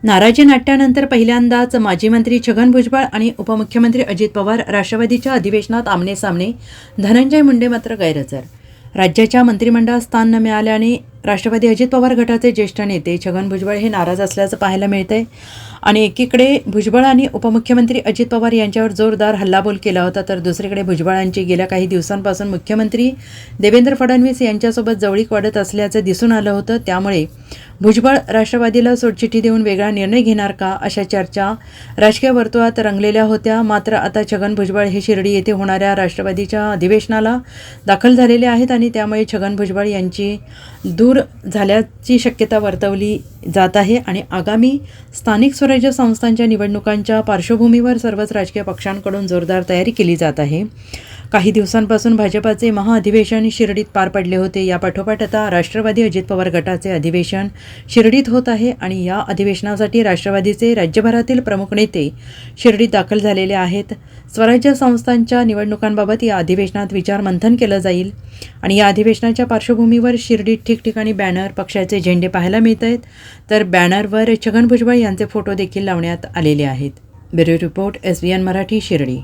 नाराजी नाट्यानंतर पहिल्यांदाच माजी मंत्री छगन भुजबळ आणि उपमुख्यमंत्री अजित पवार राष्ट्रवादीच्या अधिवेशनात आमनेसामने. धनंजय मुंडे मात्र गैरहजर. राज्याच्या मंत्रिमंडळात स्थान न मिळाल्याने राष्ट्रवादी अजित पवार गटाचे ज्येष्ठ नेते छगन भुजबळ हे नाराज असल्याचं पाहायला मिळतंय. आणि एकीकडे भुजबळांनी उपमुख्यमंत्री अजित पवार यांच्यावर जोरदार हल्लाबोल केला होता, तर दुसरीकडे भुजबळांची गेल्या काही दिवसांपासून मुख्यमंत्री देवेंद्र फडणवीस यांच्यासोबत जवळीक वाढत असल्याचं दिसून आलं होतं. त्यामुळे भुजबळ राष्ट्रवादीला सोडचिठ्ठी देऊन वेगळा निर्णय घेणार का, अशा चर्चा राजकीय वर्तुळात रंगलेल्या होत्या. मात्र आता छगन भुजबळ हे शिर्डी येथे होणाऱ्या राष्ट्रवादीच्या अधिवेशनाला दाखल झालेले आहेत आणि त्यामुळे छगन भुजबळ यांची दूर झाल्याची शक्यता वर्तवली जात आहे. आणि आगामी स्थानिक स्वराज्य संस्थांच्या निवडणुकांच्या पार्श्वभूमीवर सर्वच राजकीय पक्षांकडून जोरदार तयारी केली जात आहे. काही दिवसांपासून भाजपाचे महाअधिवेशन शिर्डीत पार पडले होते. या पाठोपाठ आता राष्ट्रवादी अजित पवार गटाचे अधिवेशन शिर्डीत होत आहे आणि या अधिवेशनासाठी राष्ट्रवादीचे राज्यभरातील प्रमुख नेते शिर्डीत दाखल झालेले आहेत. स्वराज्य संस्थांच्या निवडणुकांबाबत या अधिवेशनात विचारमंथन केलं जाईल आणि या अधिवेशनाच्या पार्श्वभूमीवर शिर्डीत ठिकठिकाणी बॅनर, पक्षाचे झेंडे पाहायला मिळत आहेत, तर बॅनरवर छगन भुजबळ यांचे फोटो देखील लावण्यात आलेले आहेत. Bureau report, SBN Marathi, Shirdi.